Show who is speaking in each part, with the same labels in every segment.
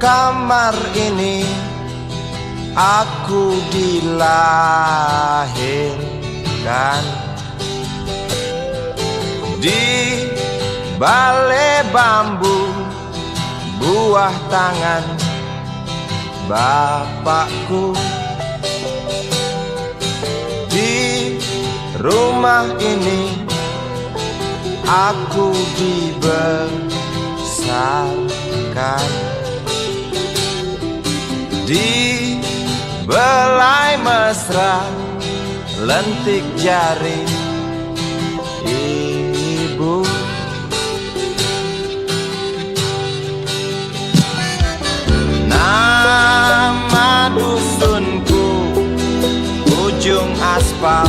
Speaker 1: kamar ini aku dilahirkan. Di balai bambu buah tangan bapakku. Di rumah ini aku dibesarkan. Di belai mesra lentik jari ibu. Nama dusunku ujung aspal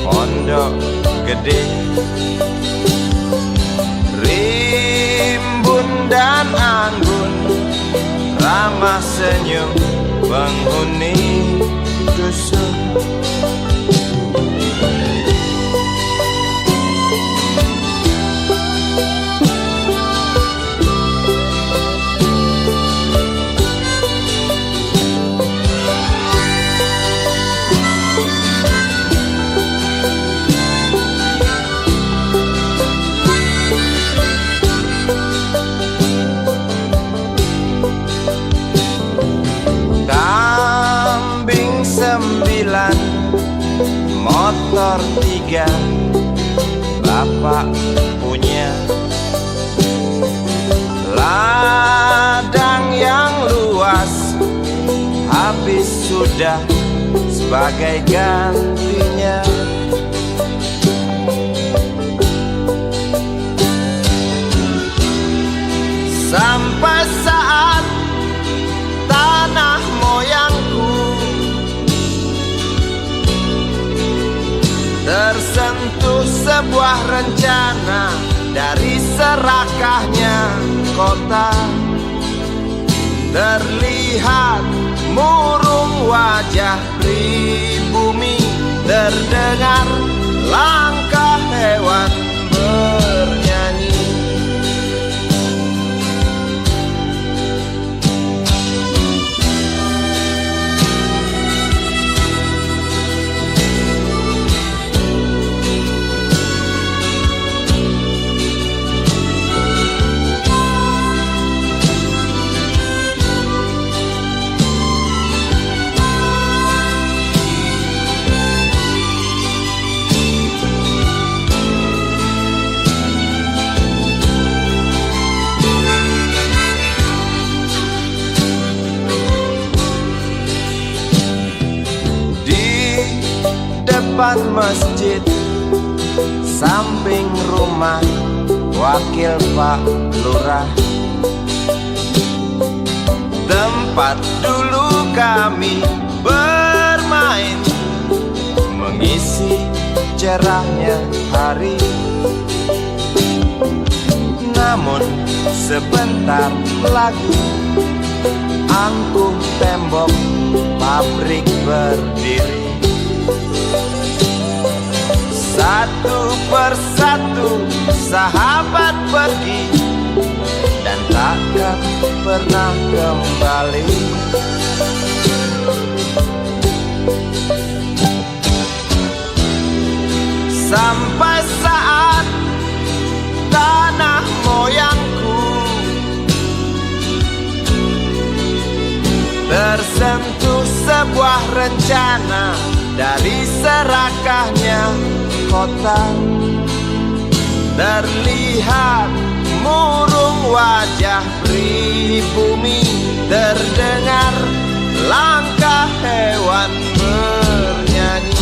Speaker 1: Pondok Gede. Rimbun dan anggun ramah senyum penghuni dusun. Motor 3 bapak punya. Ladang yang luas habis sudah sebagai gantinya. Sampai saat tanah moyangku tersentuh sebuah rencana dari serakahnya kota. Terlihat murung wajah pribumi, terdengar langkah hewan bernyanyi. Depan masjid samping rumah wakil Pak Lurah, tempat dulu kami bermain mengisi cerahnya hari. Namun sebentar lagi angkuh tembok pabrik berdiri. Satu persatu sahabat pergi dan takkan pernah kembali. Sampai saat tanah moyangku tersentuh sebuah rencana dari serakahnya kota. Terlihat murung wajah pribumi, terdengar langkah hewan bernyanyi.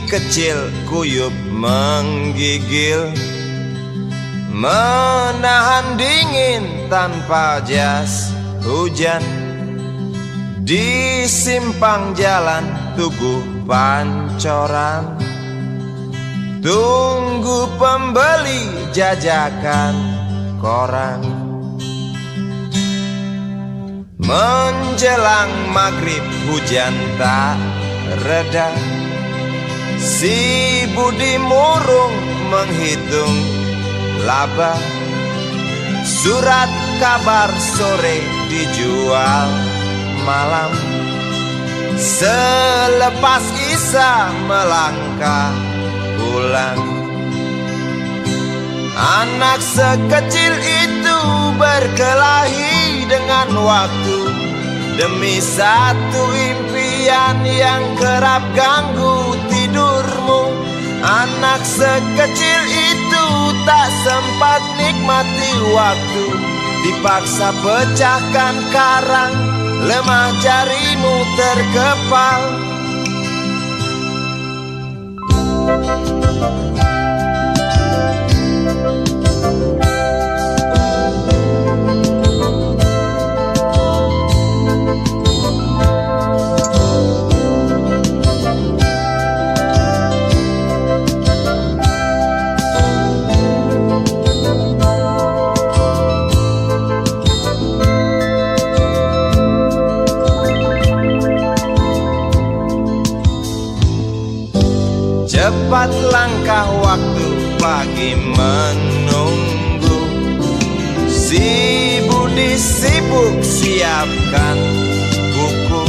Speaker 1: kecil kuyup menggigil, menahan dingin tanpa jas hujan. Di simpang jalan Tugu Pancoran, tunggu pembeli jajakan koran. Menjelang maghrib hujan tak reda, si Budi murung menghitung laba. Surat kabar sore dijual malam. Selepas Isya melangkah pulang. Anak sekecil itu berkelahi dengan waktu demi satu impian yang kerap ganggu tidurmu. Anak sekecil itu tak sempat nikmati waktu, dipaksa pecahkan karang, lemah jarimu terkepal. Cepat langkah waktu pagi menunggu, si Budi sibuk siapkan buku.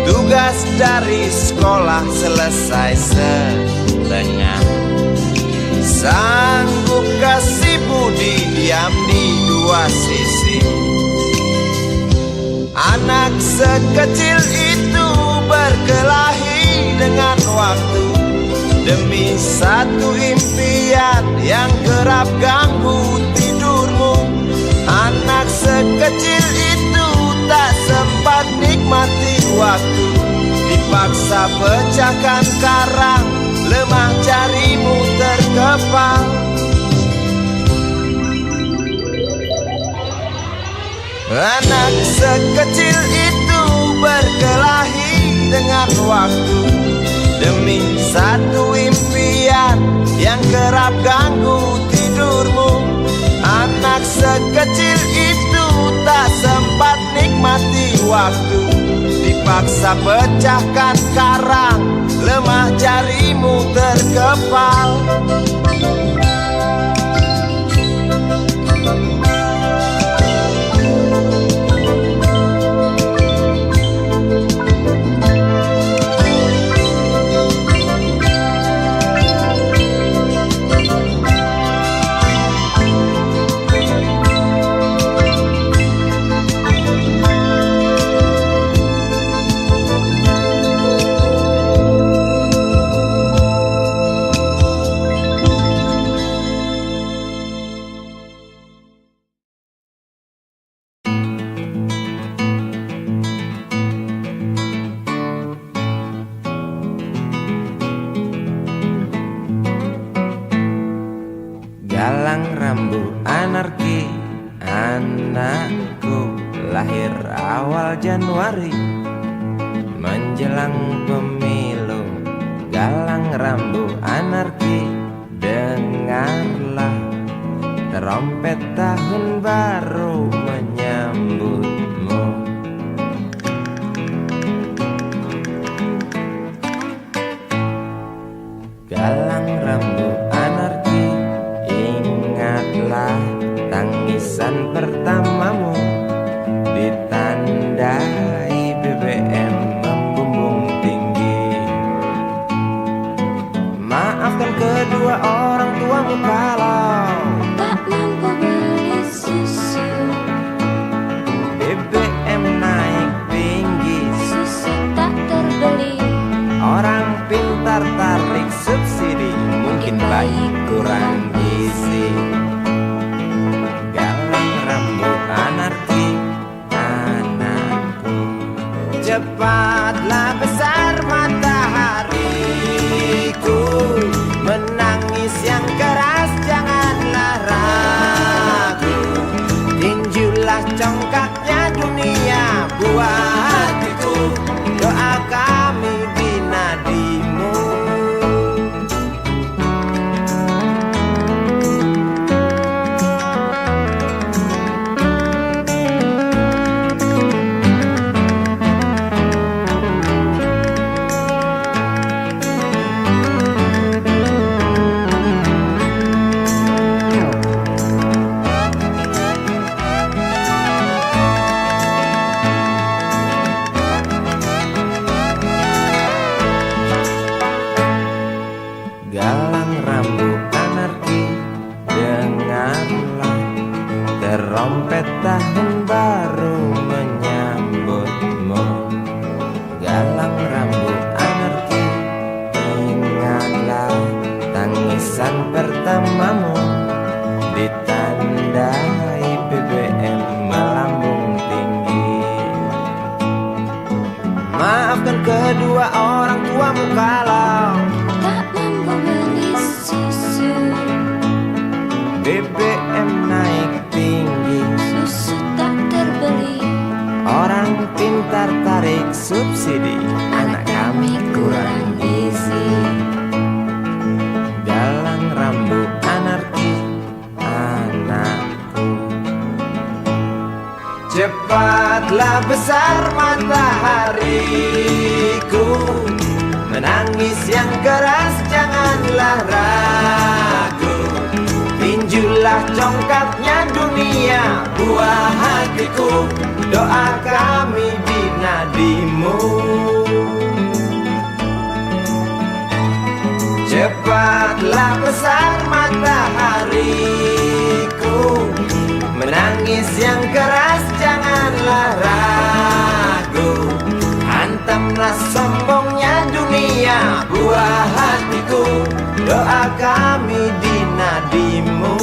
Speaker 1: Tugas dari sekolah selesai setengah. Sanggup kasih Budi diam di dua sisi. Anak sekecil itu berkelahi dengan waktu demi satu impian yang kerap ganggu tidurmu. Anak sekecil itu tak sempat nikmati waktu, dipaksa pecahkan karang, lemah jarimu terkepal. Anak sekecil itu berkelahi dengan waktu demi satu impian yang kerap ganggu tidurmu. Anak sekecil itu tak sempat nikmati waktu, dipaksa pecahkan karang, lemah jarimu terkepal.
Speaker 2: Galang rambu anarki, anakku lahir awal Januari menjelang pemilu. Galang rambu anarki, dengarlah trompet tahun baru menyambutmu. Galang rambu anarki, ingatlah tangisan pertamamu, ditandai BBM membumbung tinggi. Maafkan kedua orang tuamu kalau
Speaker 3: tak mampu beli susu.
Speaker 2: BBM naik tinggi,
Speaker 3: Susu tak terbeli.
Speaker 2: orang pintar tarik subsidi, mungkin bayi kurang gizi. Galang rambut anarki, anakku, cepatlah besar matahari. buah hatiku, doa kami di nadimu. Galang rambut anarki, dengarlah terompet tahun baru menyambutmu. Galang rambut anarki, ingatlah tangisan pertamamu, ditandai BBM melambung tinggi. Maafkan kedua orang tuamu kalau
Speaker 3: tak mampu beli susu.
Speaker 2: BBM naik tinggi,
Speaker 3: Susu tak terbeli.
Speaker 2: orang pintar tarik subsidi, anak kami kurang gizi. Galang rambut anarki, anakku. Cepatlah besar matahariku, menangis yang keras janganlah ragu. Tinjulah congkaknya dunia, buah hatiku, doa kami di nadimu. Cepatlah besar matahariku, menangis yang keras janganlah ragu. Hantamlah sombongnya dunia, buah hatiku, doa kami di nadimu.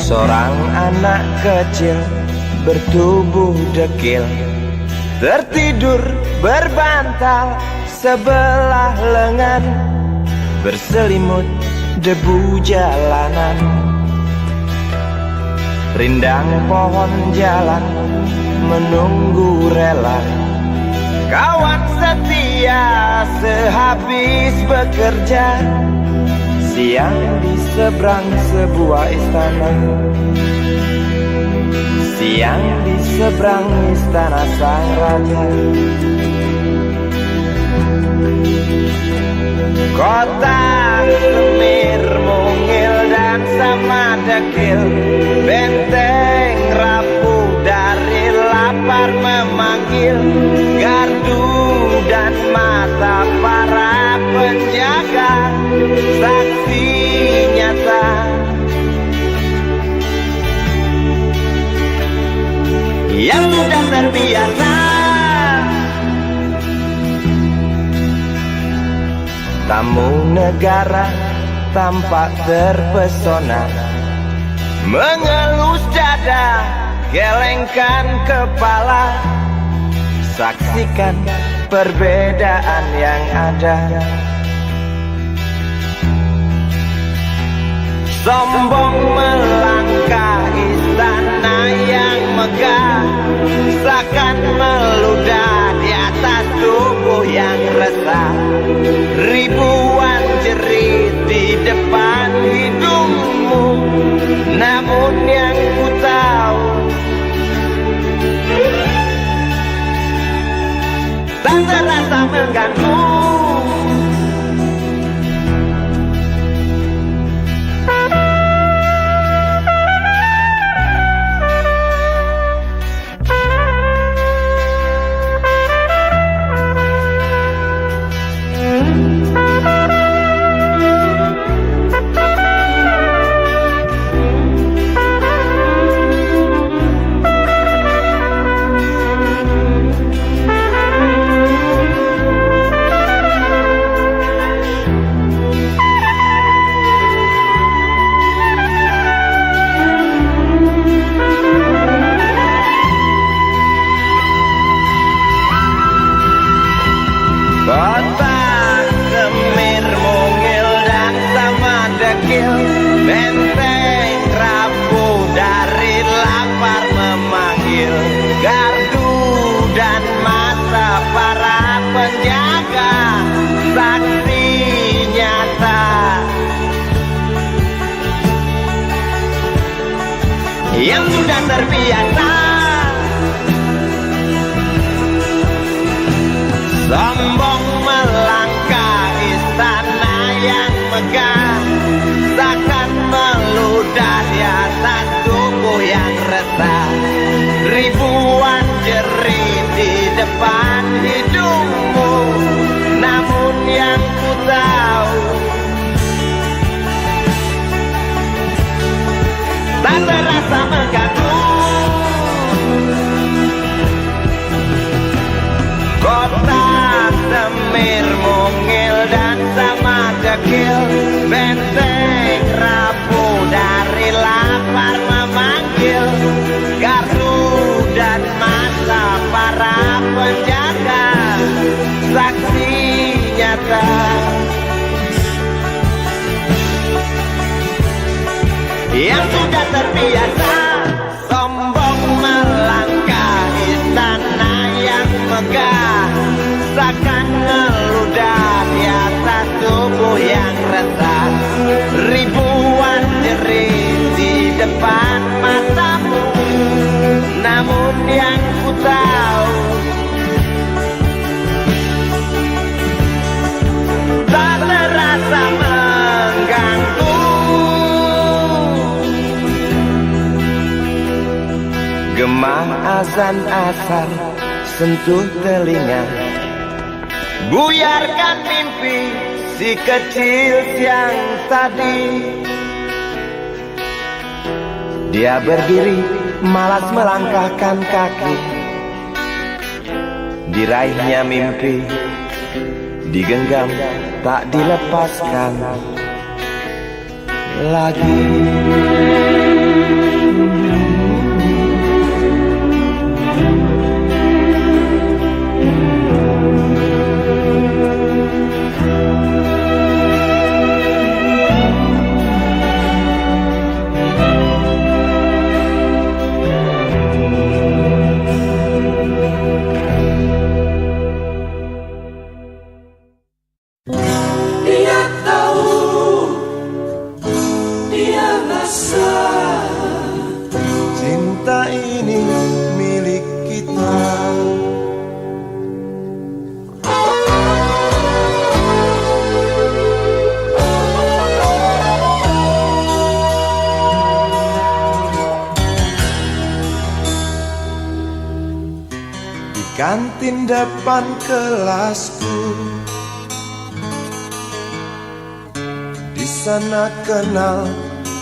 Speaker 2: Seorang anak kecil bertubuh dekil, tertidur berbantal sebelah lengan, berselimut debu jalanan. Rindang pohon jalan menunggu rela, kawan setia sehabis bekerja. Siang di seberang sebuah istana, siang di seberang istana sang raja. Kota semir mungil dan sama dekil, benteng rapuh dari lapar memanggil. Gardu dan mata para penjaga, saksi nyata. Yang sudah terbiasa tamu negara tampak terpesona, mengelus dada, gelengkan kepala, saksikan perbedaan yang ada. Sombong melangkah istana yang megah, seakan meludah di atas tubuh yang resah. Ribuan jerit di depan hidungmu, namun yang ku tahu tak terasa mengganggu.
Speaker 1: yang sudah terbiasa sombong melangkah istana yang megah, takkan meludah di atas tubuh yang resah. Ribuan jerit di depan hidungmu, namun yang ku tahu tak terasa mengganggu. Kota Semir mungil dan sama kecil, benteng rapuh dari lapar memanggil. Gardu dan masa para penjaga, saksi nyata yang sudah terbiasa sombong melangkah istana yang megah, takkan ngeludah di atas tubuh yang resah. Ribuan jerit di depan matamu, namun yang ku tahu tak terasa mengganggu.
Speaker 2: Gema azan asar sentuh telinga,
Speaker 1: buyarkan mimpi si kecil siang tadi.
Speaker 2: dia berdiri malas melangkahkan kaki. Diraihnya mimpi, digenggam tak dilepaskan lagi. Cinta ini milik kita. Di kantin depan kelasku, di sana kenal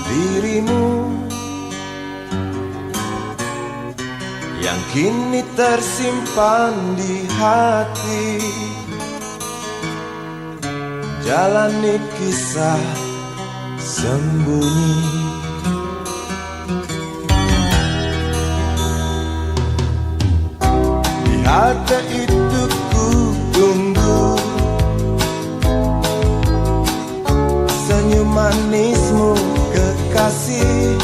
Speaker 2: dirimu yang kini tersimpan di hati. Jalani kisah sembunyi, di halte itu ku tunggu senyum manismu kekasih.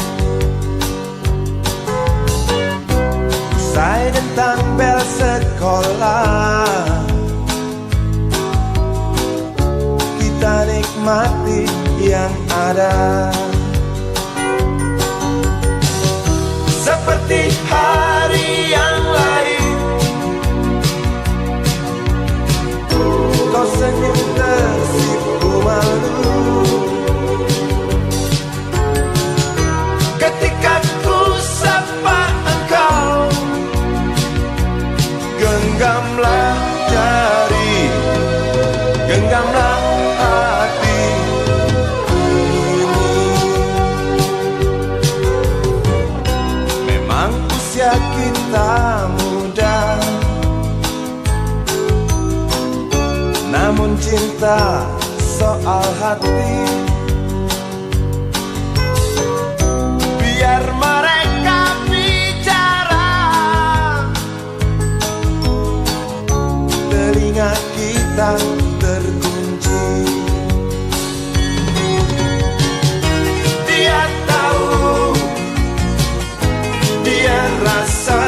Speaker 2: Usai tentang bel sekolah, kita nikmati yang ada. Seperti hari yang lain, kau senyum tersipu malu ketika ku sapa engkau. Genggamlah jari, genggamlah hati ini. Memang usia kita muda, namun cinta soal hati. Biar mereka bicara, telinga kita terkunci. Dia tahu, dia rasa,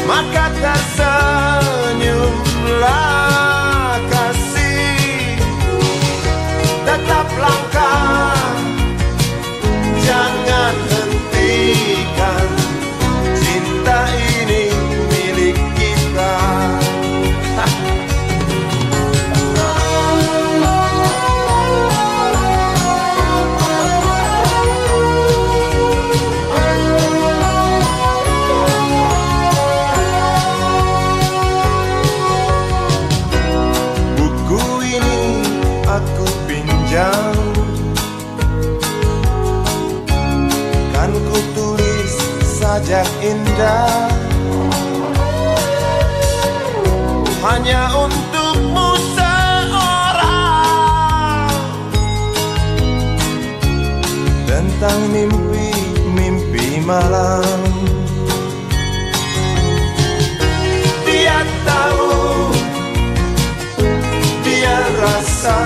Speaker 2: maka tersenyumlah kasih. Tetap langkah, jangan henti.
Speaker 1: panjang kan ku tulis sajak indah hanya untukmu seorang tentang mimpi-mimpi malam. Dia tahu, dia rasa,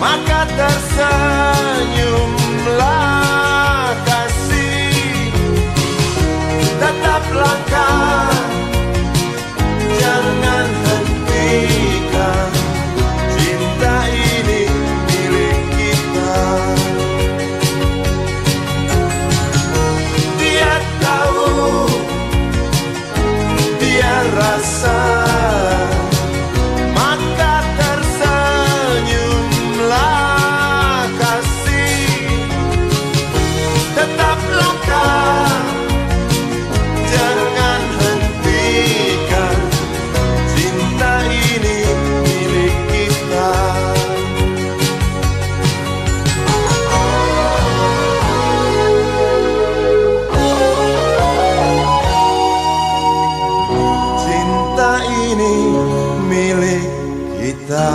Speaker 1: maka tersenyumlah kasih. Tetap langkah, jangan hentikan, cinta ini milik kita. Dia tahu, dia rasa, maka tersenyumlah kasih. Tetap langkah, jangan hentikan, cinta ini milik kita. Cinta ini milik kita.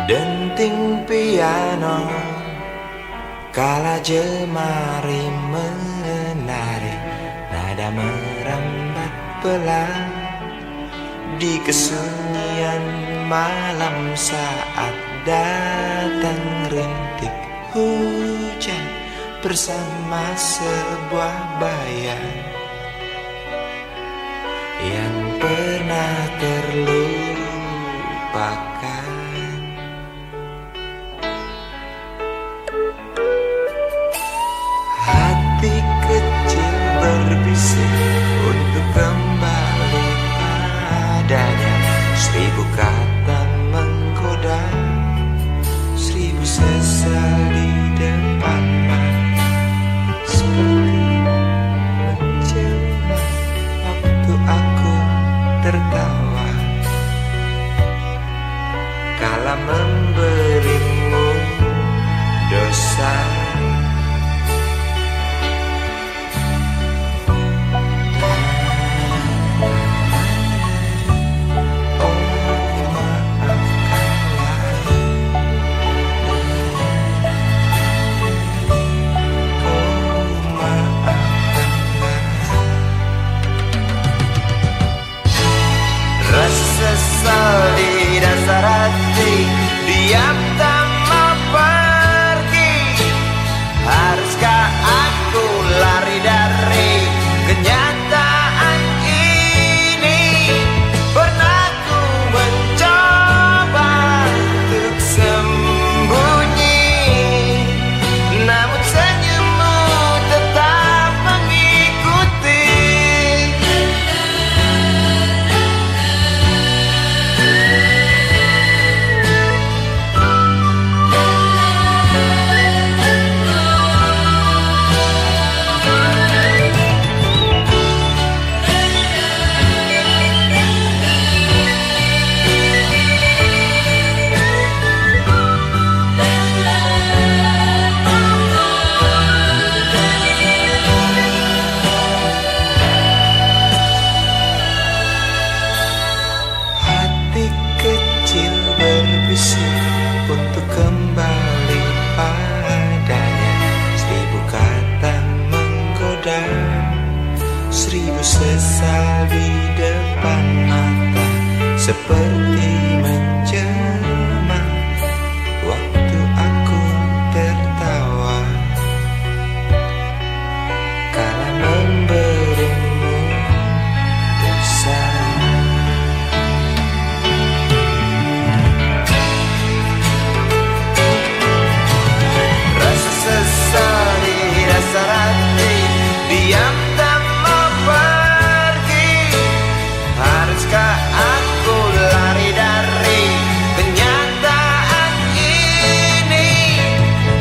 Speaker 1: Denting piano kala jemari menari, nada merambat pelan di kesunyian malam saat datang rintik hujan bersama sebuah bayang yang pernah terlupakan. Hati kecil berbisik untuk kembali padanya. 1000 kata menggoda, 1000 sesal di depan mata, seperti menjelma waktu aku tertawa kala memberimu dosa. Sesal di dasar hati, diam tak mau pergi. Haruskah aku lari dari kenyataan ini? Pernah ku mencoba untuk sembunyi, namun senyummu tetap mengikuti. Untuk kembali padanya, 1000 kata menggoda, 1000 sesal di depan mata, seperti menjelma waktu aku tertawa diam tak mau pergi. Haruskah aku lari dari kenyataan ini?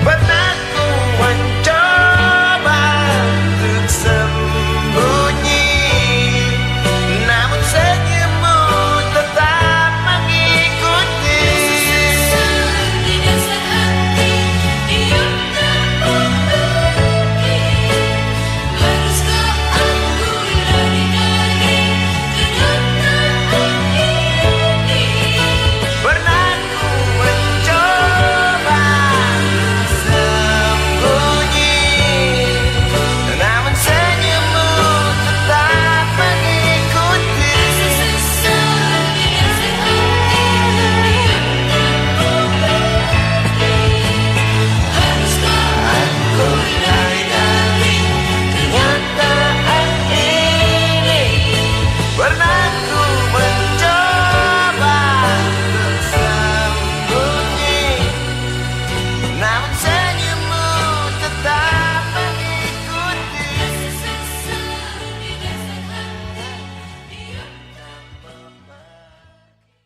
Speaker 1: Pernah ku mencoba untuk sembunyi, namun senyummu tetap mengikuti.
Speaker 3: Di dasar hati, diam tak mau pergi. Haruskah aku lari dari kenyataan ini?
Speaker 1: Pernah ku mencoba sembunyi, namun senyummu tetap mengikuti.
Speaker 3: Di dasar hati, diam tak mau pergi. Haruskah aku lari dari kenyataan ini?
Speaker 1: Pernah ku mencoba untuk sembunyi, namun senyummu tetap mengikuti.
Speaker 3: Di dasar hati, diam tak mau pergi.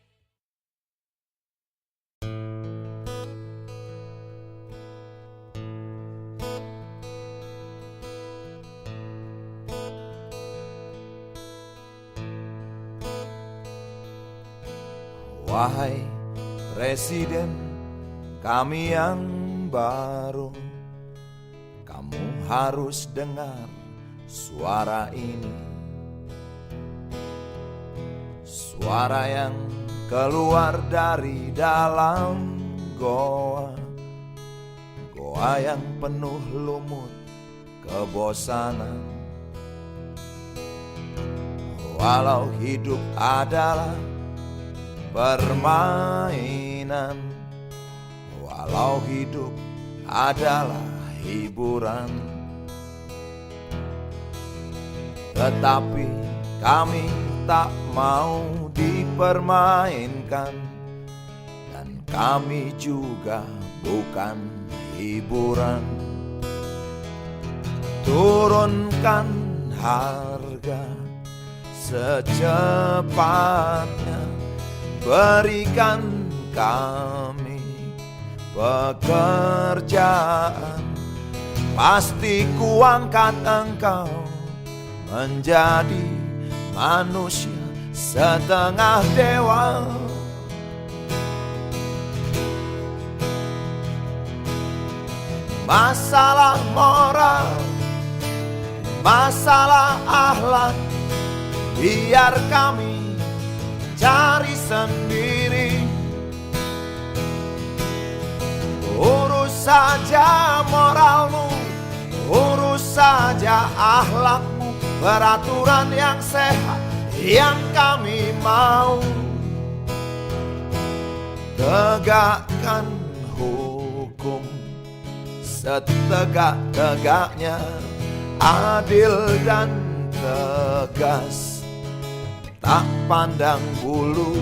Speaker 2: Wahai Presiden kami yang baru, kamu harus dengar suara ini. Suara yang keluar dari dalam goa, goa yang penuh lumut kebosanan. Walau hidup adalah permainan, walau hidup adalah hiburan, tetapi kami tak mau dipermainkan, dan kami juga bukan hiburan. Turunkan harga secepatnya, berikan kami pekerjaan. Pasti kuangkat engkau menjadi manusia setengah dewa. Masalah moral, masalah akhlak, biar kami cari sendiri. Urus saja moralmu, urus saja akhlakmu, peraturan yang sehat yang kami mau. Tegakkan hukum setegak-tegaknya, adil dan tegas, tak pandang bulu.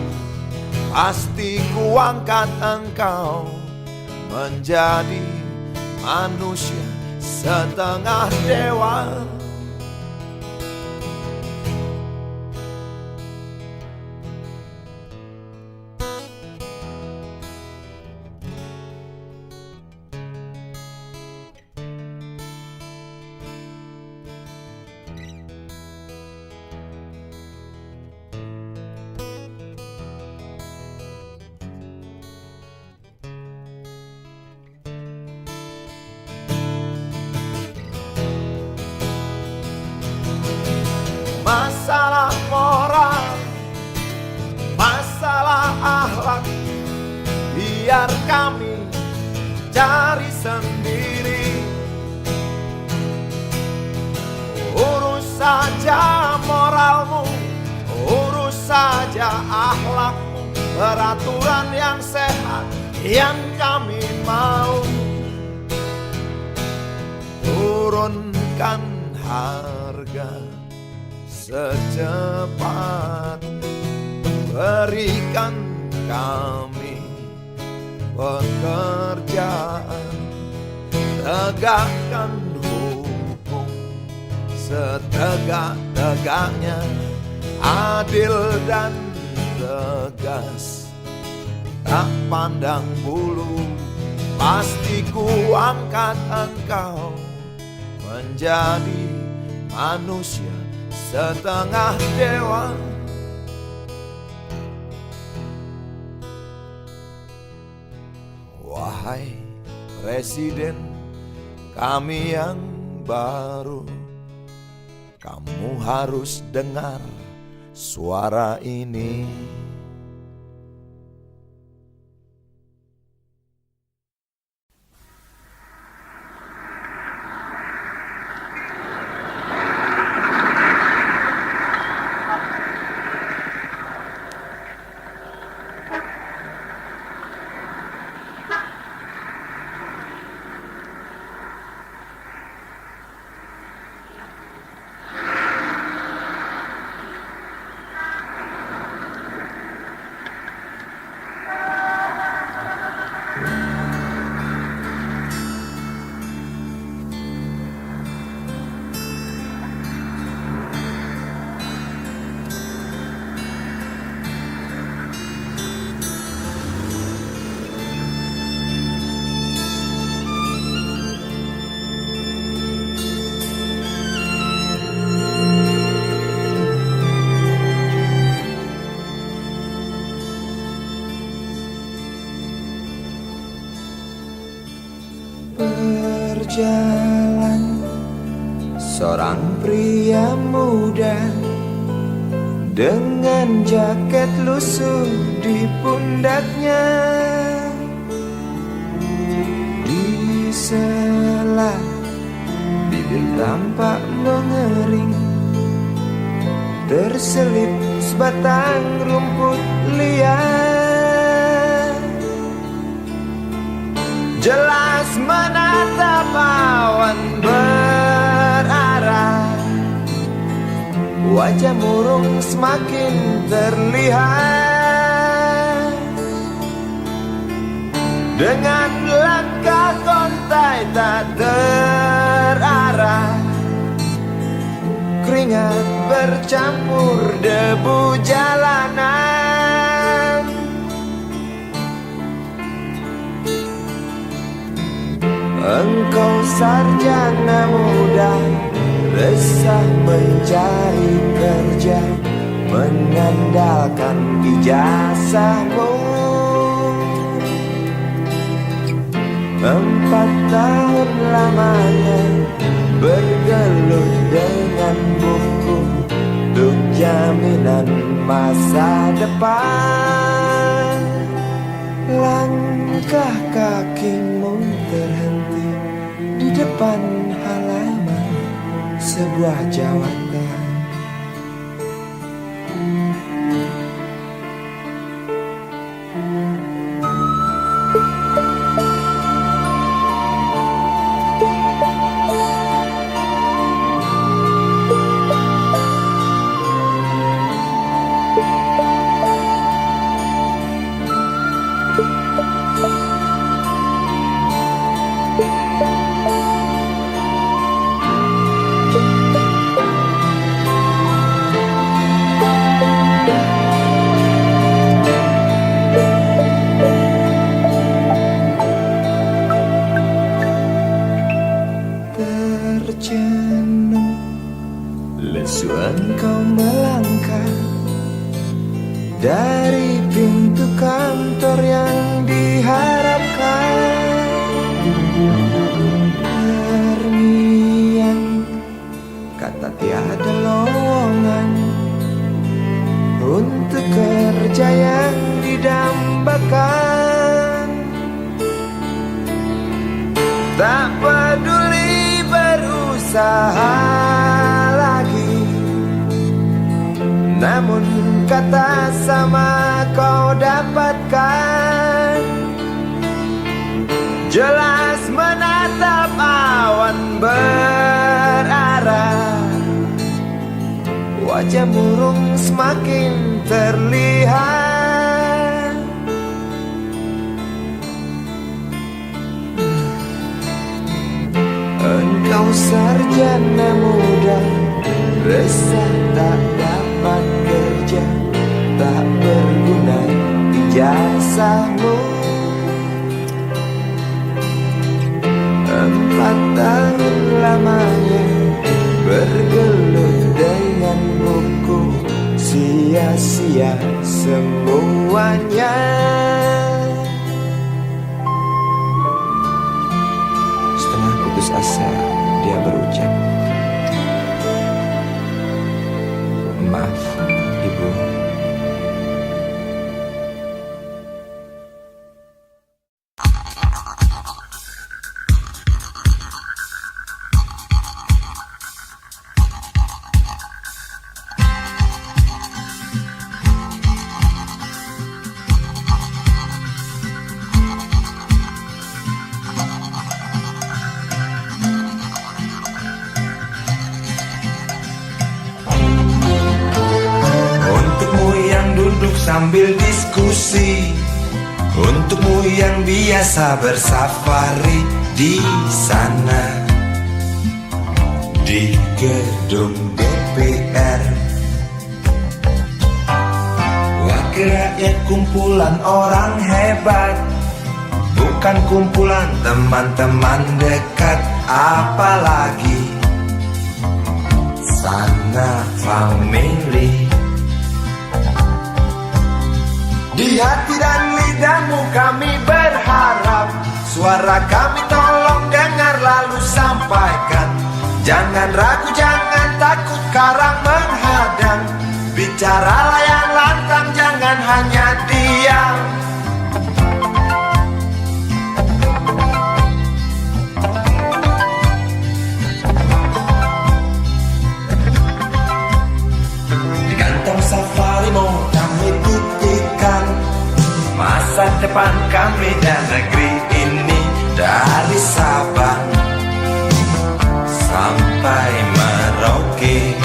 Speaker 2: Pasti kuangkat engkau menjadi manusia setengah dewa. Masalah moral, masalah akhlak, biar kami cari sendiri. Urus saja moralmu, urus saja akhlakmu, peraturan yang sehat yang kami mau. Turunkan harga secepat, berikan kami pekerjaan, tegakkan hukum
Speaker 1: setegak-tegaknya, adil dan tegas. Tak pandang bulu, pasti ku angkat engkau menjadi manusia setengah dewa. Wahai Presiden kami yang baru, kamu harus dengar suara ini.
Speaker 2: Berjalan seorang pria muda dengan jaket lusuh di pundaknya. Di sela bibir tampak mengering, terselip sebatang rumput liar. Jelas menatap awan berarah, wajah murung semakin terlihat. Dengan langkah kontai tak terarah, keringat bercampur debu jalanan. Engkau sarjana muda, resah mencari kerja, mengandalkan ijazahmu. 4 tahun lamanya bergelut dengan buku untuk jaminan masa depan. Langkah kakimu terhenti di depan halaman sebuah jawatan. Terjenuh lesu engkau melangkah dari pintu kantor yang diharapkan. Terngiang kata tiada lowongan untuk kerja yang didambakan. Tak peduli berusaha lagi, namun kata sama kau dapatkan. Jelas menatap awan berarah, wajah murung semakin terlihat. Engkau sarjana muda, Resah tak dapat kerja, tak berguna ijazahmu. 4 tahun lamanya bergelut dengan buku, sia-sia semuanya. Setengah putus asa dia berucap, "Maaf, Ibu."
Speaker 1: Sambil diskusi, untukmu yang biasa bersafari di sana, di gedung DPR. Wakil rakyat kumpulan orang hebat, bukan kumpulan teman-teman dekat, apalagi sana family. Di hati dan lidahmu kami berharap, suara kami tolong dengar lalu sampaikan. Jangan ragu, jangan takut karang menghadang, bicaralah yang lantang, jangan hanya diam. Di kantong safarimu kami titipkan masa depan kami dan negeri ini, dari Sabang sampai Merauke.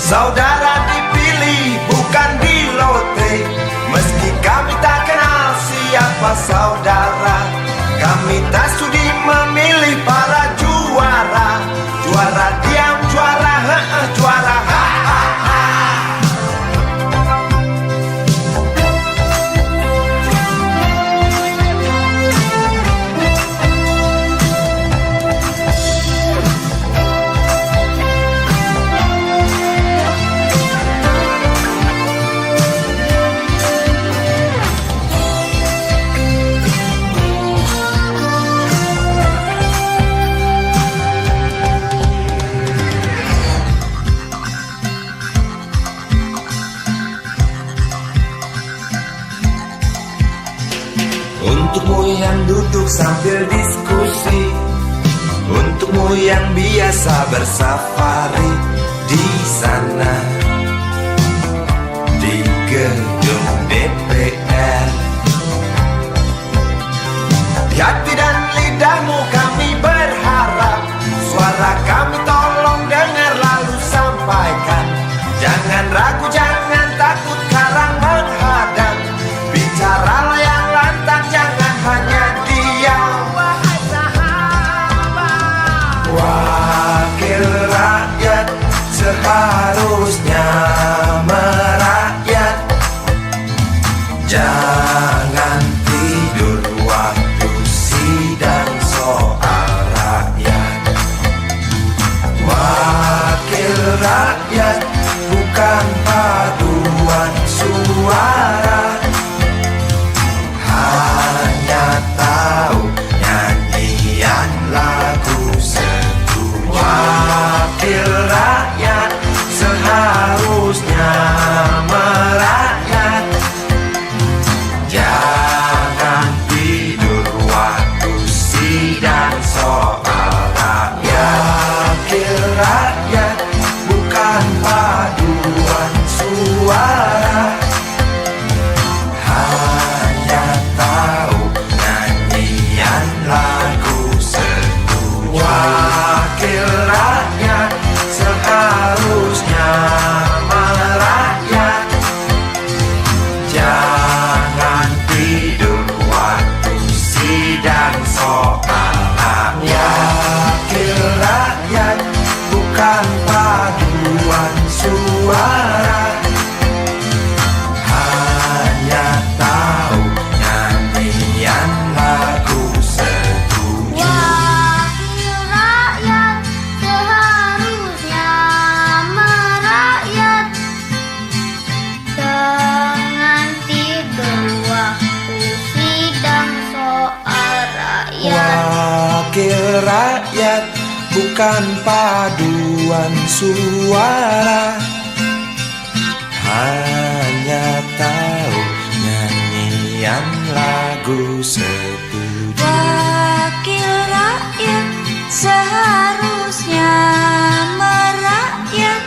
Speaker 1: Saudara dipilih bukan di lotre, meski kami tak kenal siapa saudara. Kami tak sudi memilih para juara, juara diam, juara juara Untukmu yang duduk sambil diskusi, untukmu yang biasa bersafari di sana, di gedung DPR. Di hati dan lidahmu kami berharap, suara kami tolong dengar lalu sampaikan. Jangan ragu, jangan takut karang menghadang, bicaralah yang lantang, jangan hanya diam. Wahai sahabat, wakil rakyat seharusnya merakyat. Jangan tidur waktu siang.
Speaker 4: rakyat, bukan paduan suara. Hanya tahu nyanyian lagu setuju.
Speaker 3: Wakil rakyat seharusnya merakyat.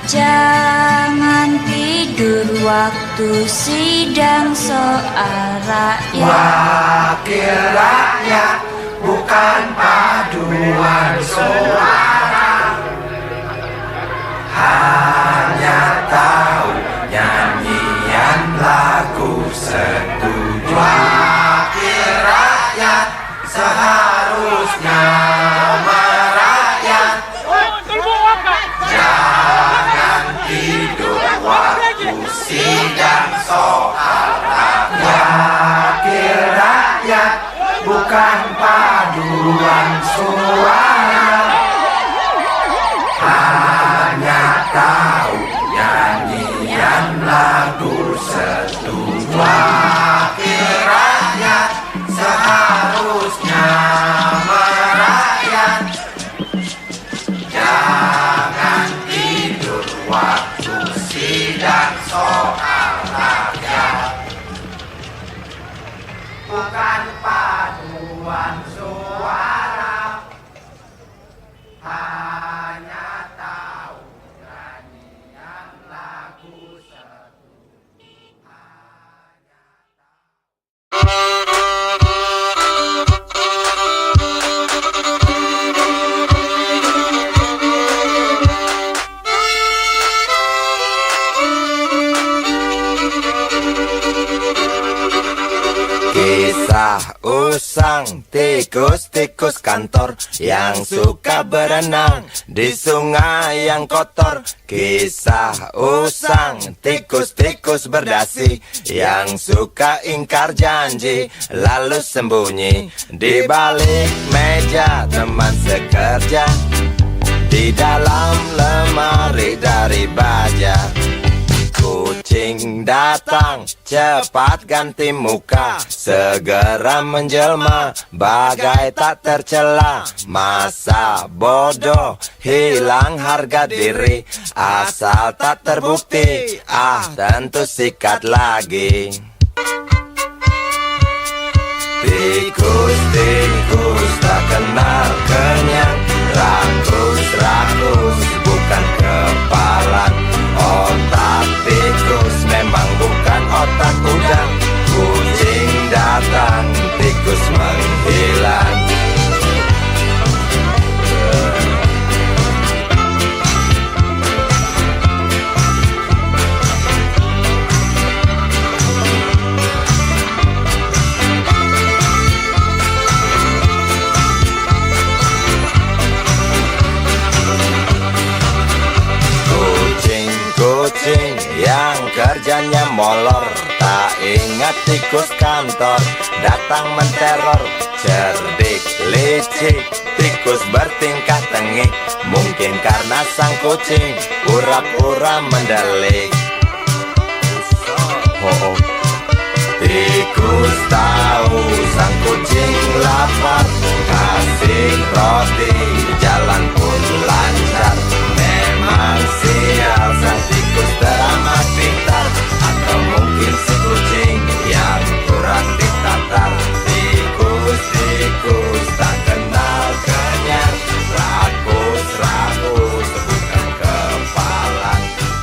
Speaker 3: Jangan tidur waktu sidang soal rakyat.
Speaker 4: Wakil rakyat, bukan paduan suara. Hanya tahu nyanyian lagu setuju. Wakil rakyat seharusnya merakyat. Jangan tidur waktu sidang soal rakyat. Wakil rakyat, bukan paduan suara. Hanya tahu nyanyian lagu setuju. Wakil rakyat seharusnya merakyat. Jangan tidur waktu sidang soal rakyat. Bukan paduan suara. Hanya tahu nyanyian lagu setuju. Kisah usang tikus-tikus kantor yang suka berenang di sungai yang kotor. Kisah usang tikus-tikus berdasi yang suka ingkar janji lalu sembunyi di balik meja teman sekerja, di dalam lemari dari baja. Kucing datang, cepat ganti muka, segera menjelma, bagai tak tercela. Masa bodoh, hilang harga diri, asal tak terbukti, tentu sikat lagi. Tikus-tikus tak kenal kenyang, rakus-rakus bukan kepalan. Otak tikus memang bukan otak udang. Kucing datang, tikus menghilang. Kucing yang kerjanya molor, tak ingat tikus kantor, datang menteror. Cerdik, licik, tikus bertingkah tengik, mungkin karena sang kucing pura-pura mendelik. Tikus tahu sang kucing lapar, kasih roti, jalan pun lancar. Memang sial sang tikus teramat pintar, atau mungkin si kucing yang kurang ditatar. Tikus-tikus tak kenal kenyang, rakus-rakus bukan kepalan.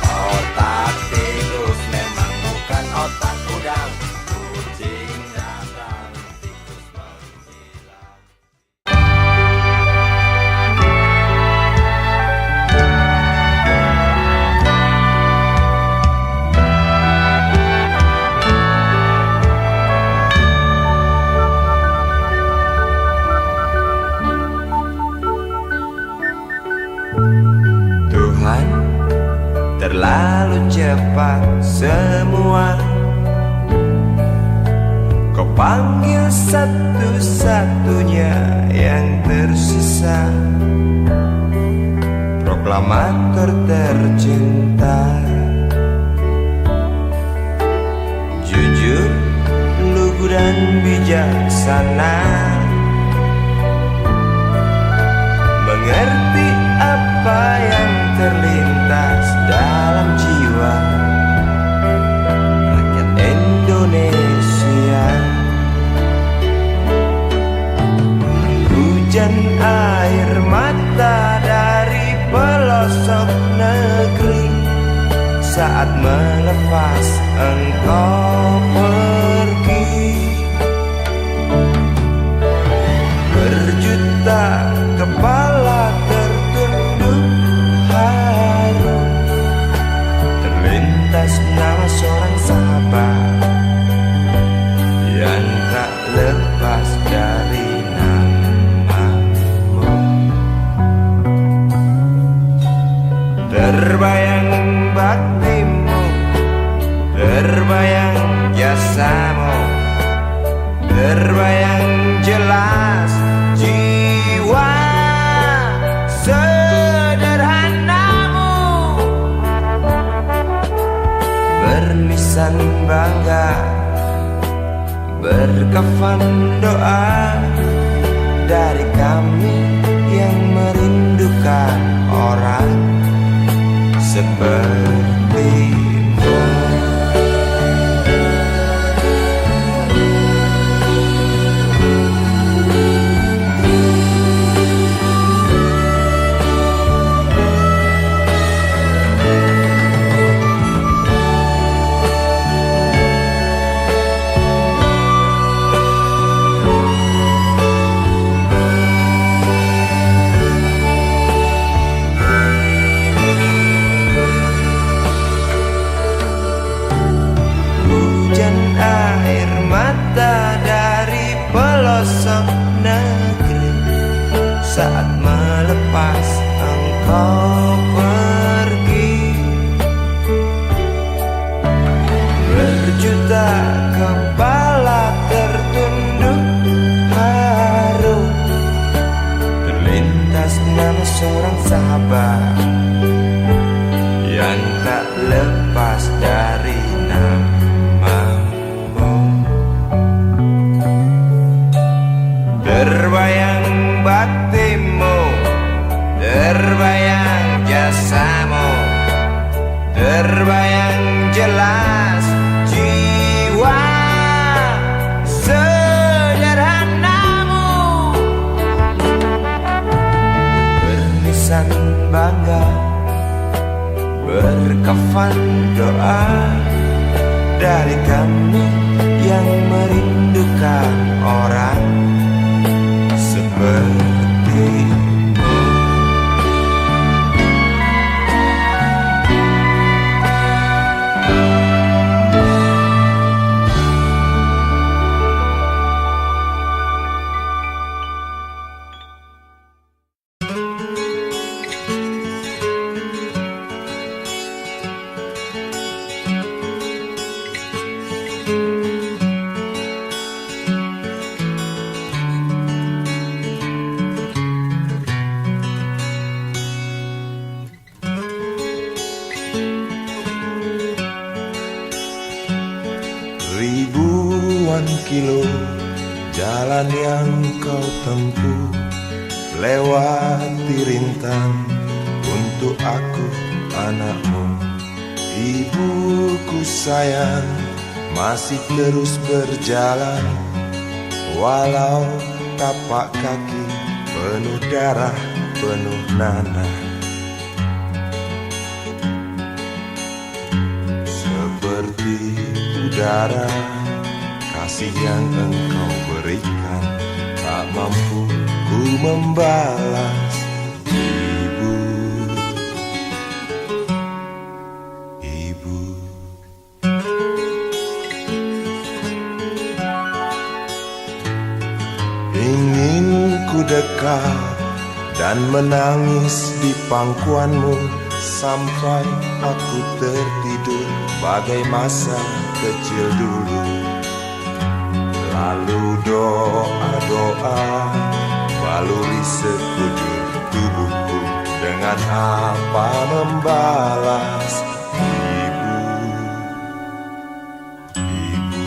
Speaker 4: Otak tikus memang bukan otak udang. Kucing datang, tikus menghilang. Tuhan, terlalu cepat semua. Kau panggil satu-satunya yang tersisa, proklamator tercinta. Jujur, lugu dan bijaksana, Hujan air mata dari pelosok negeri saat melepas engkau pergi. Berjuta kepala tertunduk haru, terlintas nama seorang sahabat yang tak lepas dari namamu. Terbayang baktimu, terbayang jasamu, terbayang jelas jiwa sederhanamu. Berlisan bangga, berkafan doa dari kami yang merindukan orang sepertimu. Pelosok negeri saat melepas engkau pergi. Berjuta kepala tertunduk haru, terlintas nama seorang sahabat yang tak lepas dari namamu. Terbayang baktimu, terbayang jasamu, terbayang jelas jiwa sederhanamu. Berlisan bangga, berkafan doa dari kami yang merindukan orang sepertimu. Ribuan kilo jalan yang kau tempuh, lewati rintang untuk aku anakmu. Ibuku sayang masih terus berjalan, walau tapak kaki penuh darah, penuh nanah. Seperti udara, kasih yang engkau berikan tak mampu ku membalas. Ibu, ibu. Ingin ku dekat dan menangis di pangkuanmu sampai aku tertidur bagai masa kecil dulu. Lalu doa-doa baluri sekujur tubuhku, dengan apa membalas. Ibu, ibu.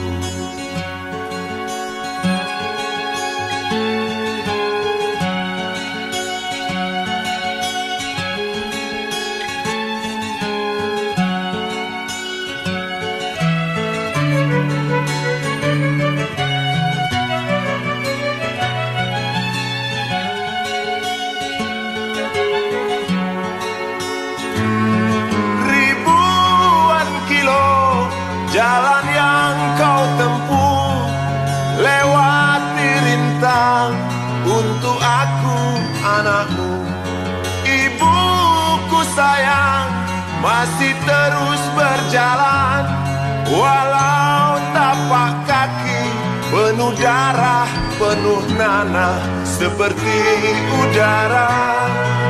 Speaker 4: untuk aku anakmu. Ibuku sayang masih terus berjalan, walau tapak kaki penuh darah, penuh nanah seperti udara.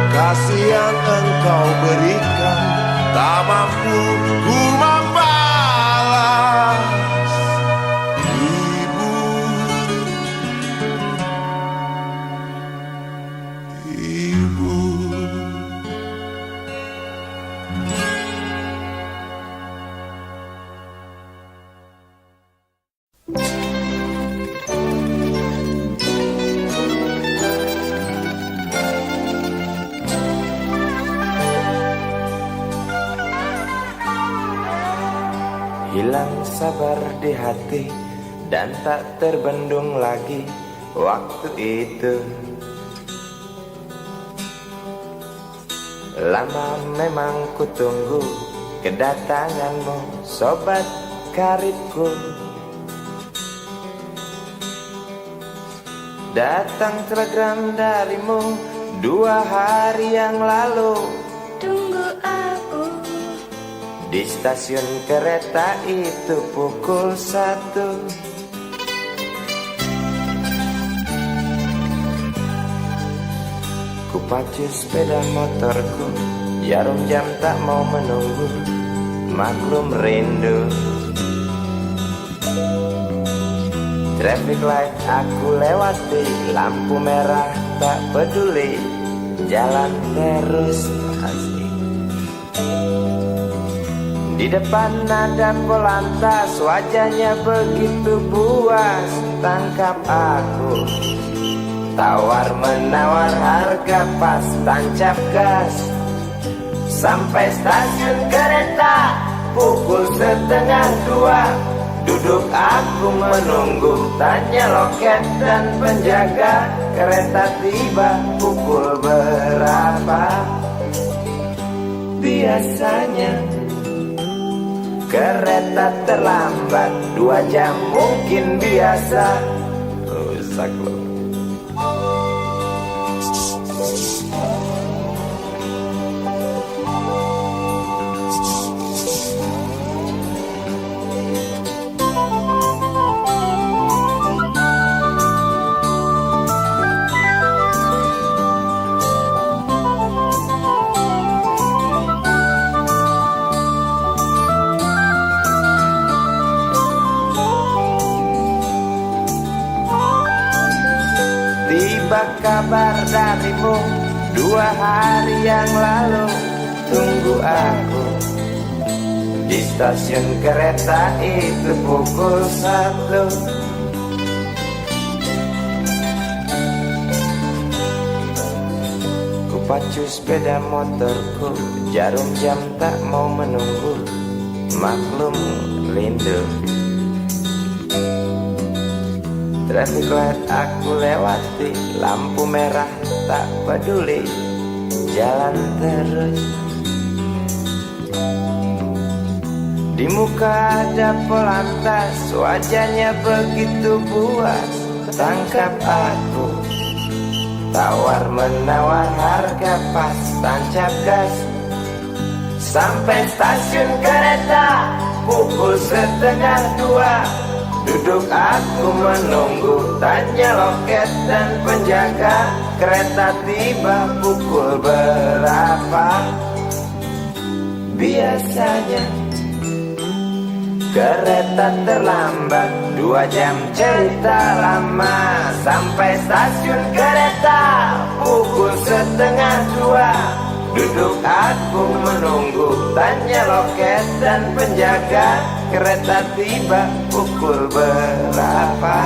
Speaker 4: Kasih yang engkau berikan tak mampu ku membalas. Ibu, ibu.
Speaker 2: Hilang sabar di hati dan tak terbendung lagi waktu itu. Lama memang ku tunggu kedatanganmu, sobat karibku. Datang telegram darimu 2 hari yang lalu.
Speaker 3: Tunggu aku.
Speaker 2: Di stasiun kereta itu pukul 1. Ku pacu sepeda motorku, jarum jam tak mau menunggu, maklum rindu. Traffic light aku lewati, lampu merah tak peduli, jalan terus asik. Di depan ada polantas, wajahnya begitu buas, tangkap aku. Tawar menawar harga pas, tancap gas. Sampai stasiun kereta pukul 1:30. Duduk aku menunggu, tanya loket dan penjaga, kereta tiba pukul berapa. Biasanya kereta terlambat 2 jam mungkin biasa. Rusak loh. Tiba kabar darimu 2 hari yang lalu. Tunggu aku di stasiun kereta itu pukul 1. Ku pacu sepeda motorku, jarum jam tak mau menunggu, maklum rindu. Traffic light aku lewati, lampu merah tak peduli, jalan terus. Di muka ada polantas, wajahnya begitu buas, tangkap aku. Tawar menawar harga pas, tancap gas. Sampai stasiun kereta pukul 1:30. Duduk aku menunggu, tanya loket dan penjaga, kereta tiba pukul berapa. Biasanya kereta terlambat 2 jam, cerita lama. Sampai stasiun kereta pukul 1:30. Duduk aku menunggu, tanya loket dan penjaga, kereta tiba pukul berapa.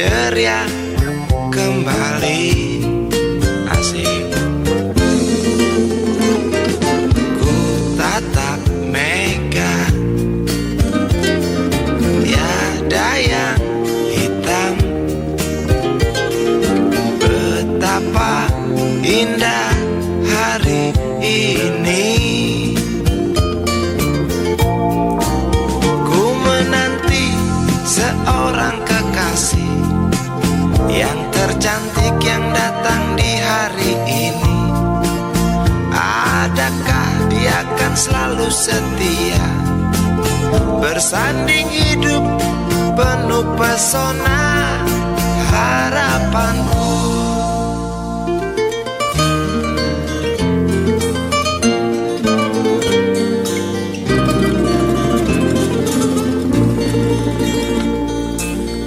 Speaker 2: ceria kembali. Asik. Ku tatap mega, tiada yang hitam. Betapa indah hari ini. Ku menanti seorang kekasih yang tercantik yang datang di hari ini. Adakah dia akan selalu setia, bersanding hidup penuh pesona harapanku.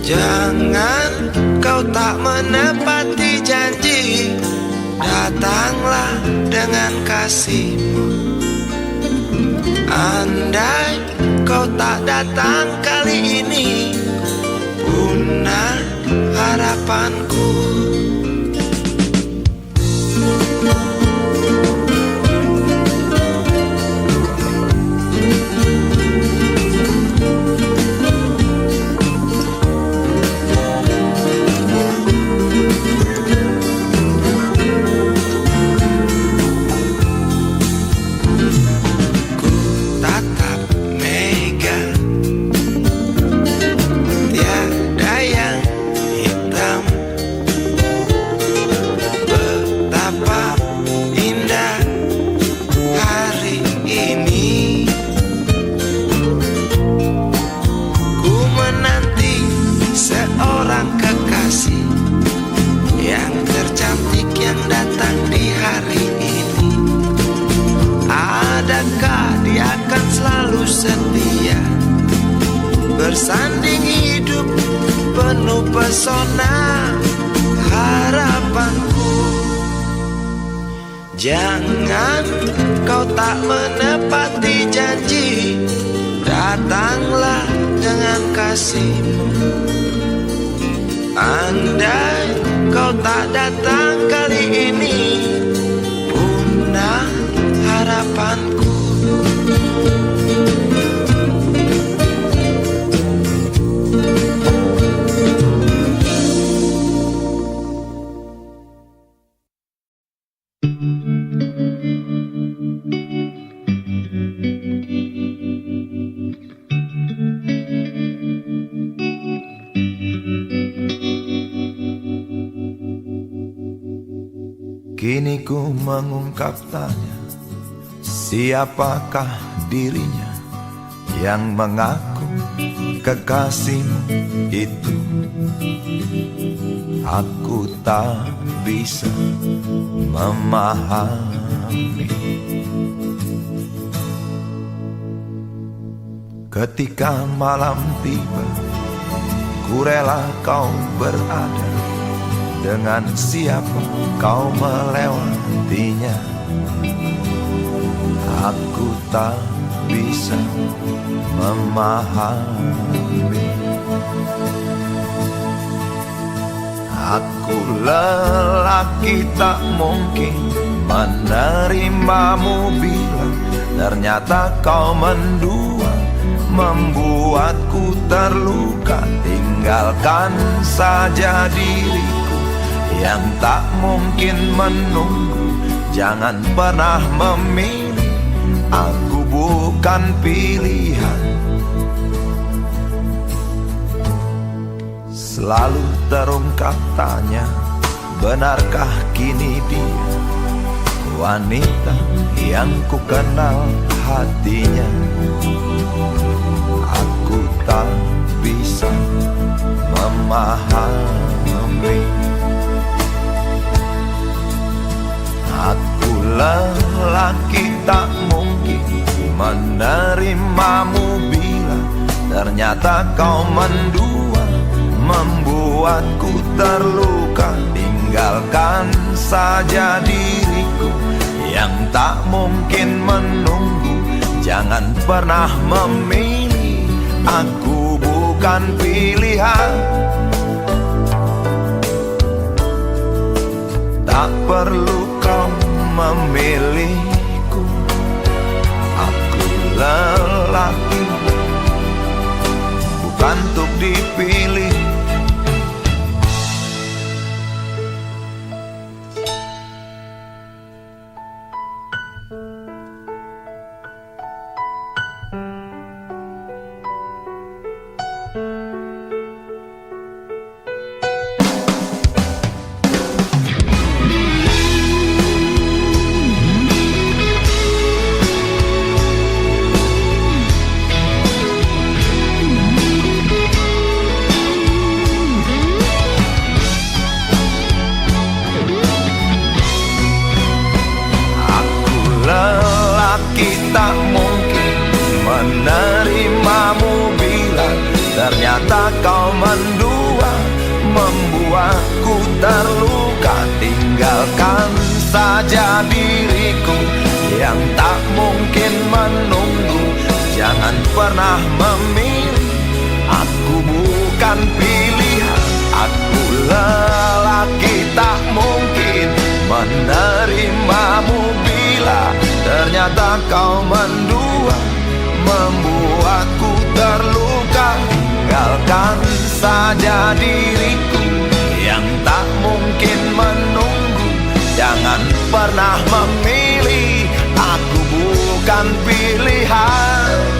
Speaker 2: Jangan kau tak menepati janji, datanglah dengan kasihmu. Andai kau tak datang kali ini, punah harapanku. Setia, bersanding hidup penuh pesona harapanku. Jangan kau tak menepati janji, datanglah dengan kasihmu. Andai kau tak datang kali ini, punah harapanku.
Speaker 5: Kini ku mengungkap tanya, siapakah dirinya yang mengaku kekasihmu itu? Aku tak bisa memahami. Ketika malam tiba, ku rela kau berada. Dengan siapa kau melewatinya, aku tak bisa memahami. Aku lelaki tak mungkin menerimamu bila ternyata kau mendua, membuatku terluka. Tinggalkan saja diriku yang tak mungkin menunggu. Jangan pernah memilih, aku bukan pilihan. Selalu terungkap tanya, benarkah kini dia wanita yang ku kenal hatinya? Aku tak bisa memahami. Aku lelaki tak mungkin menerimamu bila ternyata kau mendua, membuatku terluka. Tinggalkan saja diriku yang tak mungkin menunggu. Jangan pernah memilih, aku bukan pilihan. Tak perlu kau memilihku, aku lelaki bukan untuk dipilih. Tak mungkin menerimamu bila ternyata kau mendua, membuatku terluka. Tinggalkan saja diriku yang tak mungkin menunggu. Jangan pernah memilih, aku bukan pilihan. Aku lelaki tak mungkin menerimamu bila ternyata kau mendua, membuatku terluka. Tinggalkan saja diriku yang tak mungkin menunggu. Jangan pernah memilih, aku bukan pilihan.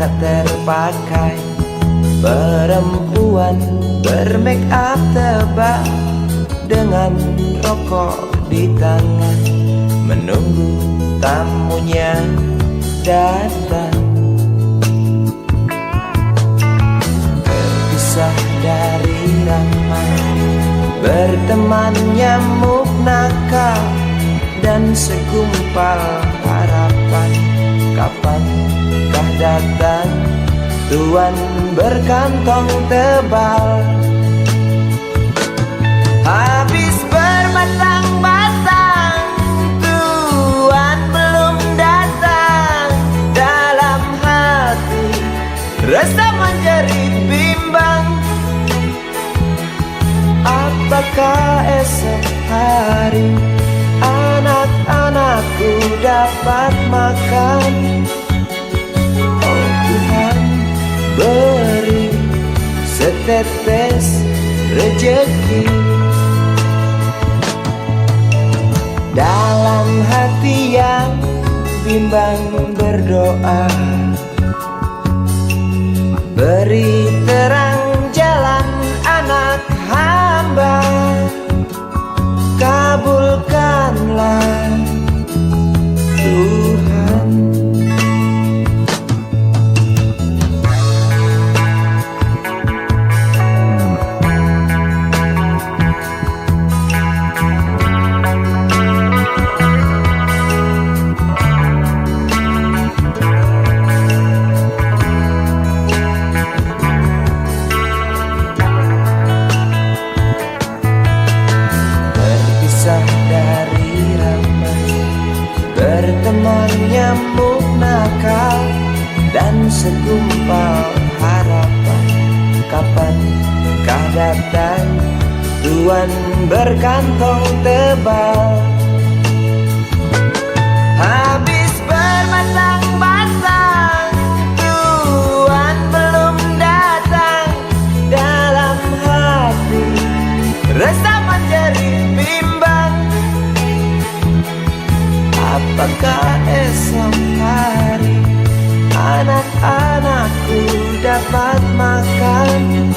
Speaker 2: tak terpakai. Perempuan bermake up tebal dengan rokok di tangan, menunggu tamunya datang. Terpisah dari ramai, berteman nyamuk nakal dan segumpal harapan. Kapankah datang tuan berkantong tebal? Habis bermasang-masang, tuan belum datang. Dalam hati rasa menjerit bimbang, apakah esok hari anak-anakku dapat makan? Oh Tuhan, beri setetes rejeki. Dalam hati yang bimbang berdoa, beri terang jalan anak hamba, kabulkanlah Tuhan. Berteman nyamuk nakal dan segumpal harapan. Kapankah datang tuan berkantong tebal? Habis bermasang-masang, tuan belum datang. Dalam hati rasa menjerit bimbang, dapat makan.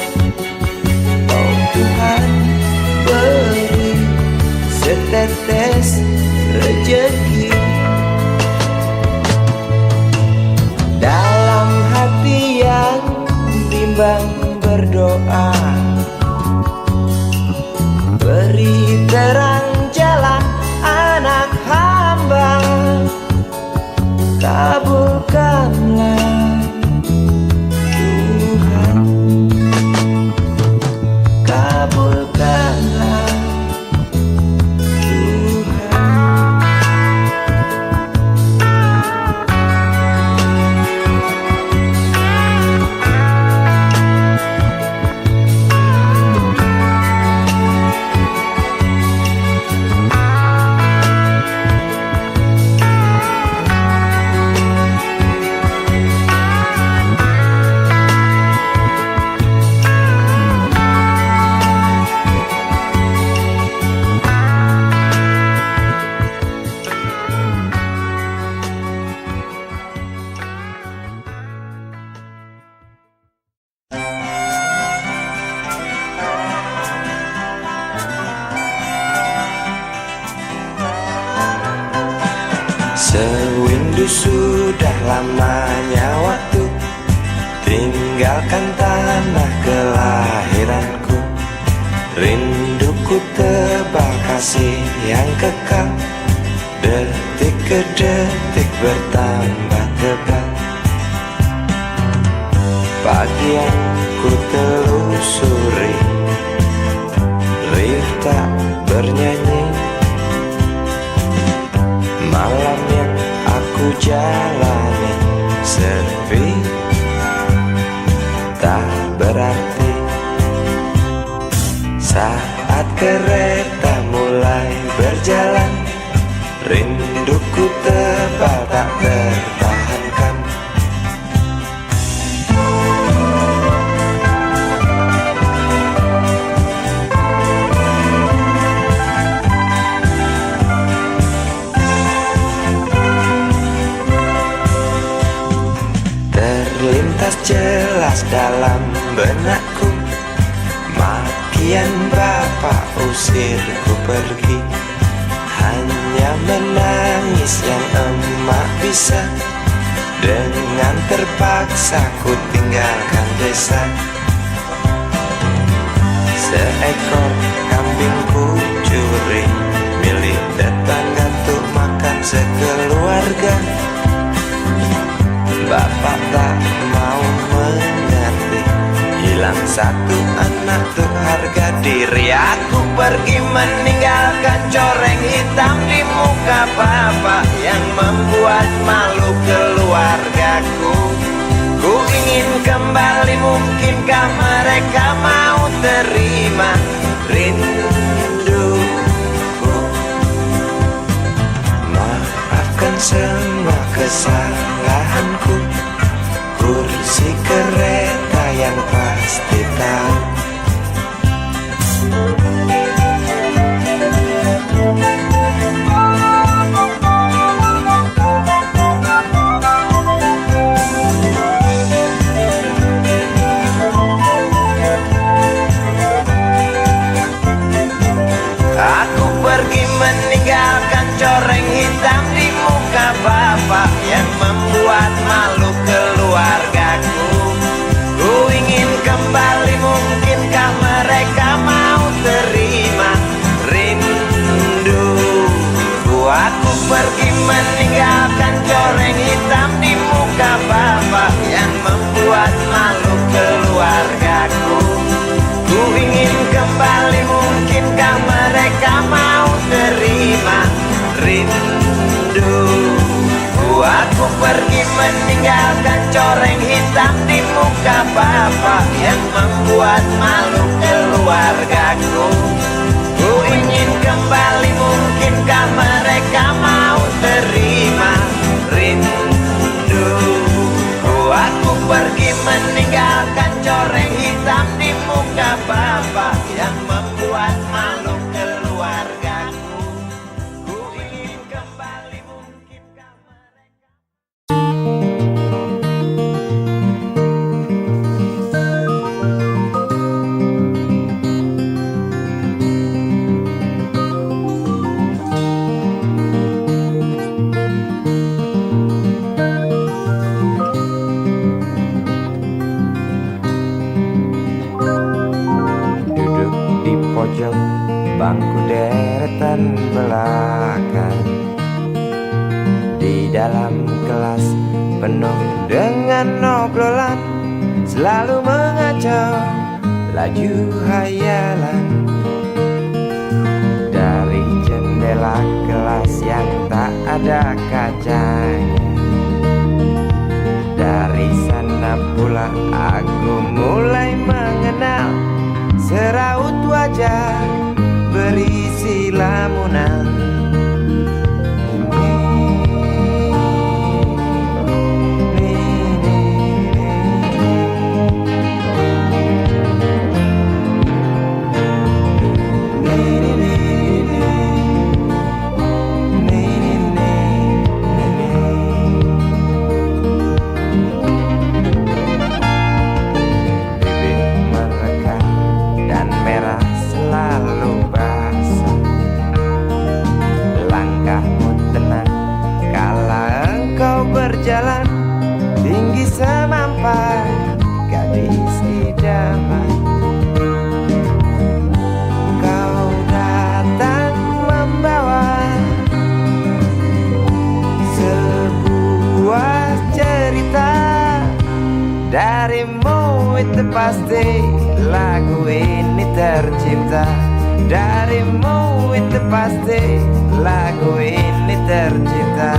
Speaker 2: Oh Tuhan, beri setetes rezeki. Dalam hati yang bimbang berdoa, beri terang jalan anak hamba. Kabulkanlah Tuhan, kabulkanlah Tuhan. Sewindu sudah lamanya waktu tinggalkan tanah kelahiranku. Rinduku tebal kasih yang kekal, detik ke detik bertambah tebal. Pagi yang ku telusuri, riuh tak bernyanyi. Malam yang aku jalani sepi, tak berarti. Saat kereta mulai berjalan, rinduku tebal tak tertahankan. Terlintas jelas dalam benakku, makian bapak usirku pergi. Hanya menangis yang emak bisa, dengan terpaksa ku tinggalkan desa. Seekor kambing ku curi, milik tetangga untuk makan sekeluarga. Bapak tak mau mengerti, hilang satu anak tuh harga diri. Aku pergi meninggalkan coreng hitam di muka bapak yang membuat malu keluargaku. Ku ingin kembali, mungkinkah mereka mau terima rinduku? Maafkan semua kesalahanku, kursi kereta yang pasti tahu. Aku pergi meninggalkan coreng hitam di muka bapak yang membuat malu keluargaku. Ku ingin kembali, mungkinkah mereka mau terima rinduku? Aku pergi meninggalkan coreng hitam di muka bapak yang membuat malu keluargaku. Ku ingin kembali, mungkinkah mereka mau terima rinduku? Aku pergi meninggalkan coreng hitam di muka bapak yang membuat malu keluargaku. Ku ingin kembali, mungkinkah mereka mau terima rinduku? Aku pergi meninggalkan coreng hitam di muka bapak yang membuat malu keluargaku. Ku ingin kembali, mungkinkah mereka selalu mengacau laju hayalan. Dari jendela kelas yang tak ada kacanya, dari sana pula aku mulai mengenal seraut wajah berisi lamunan. Berjalan tinggi semampai gadis idaman. Kau datang membawa sebuah cerita. Darimu itu pasti lagu ini tercipta. Darimu itu pasti lagu ini tercipta.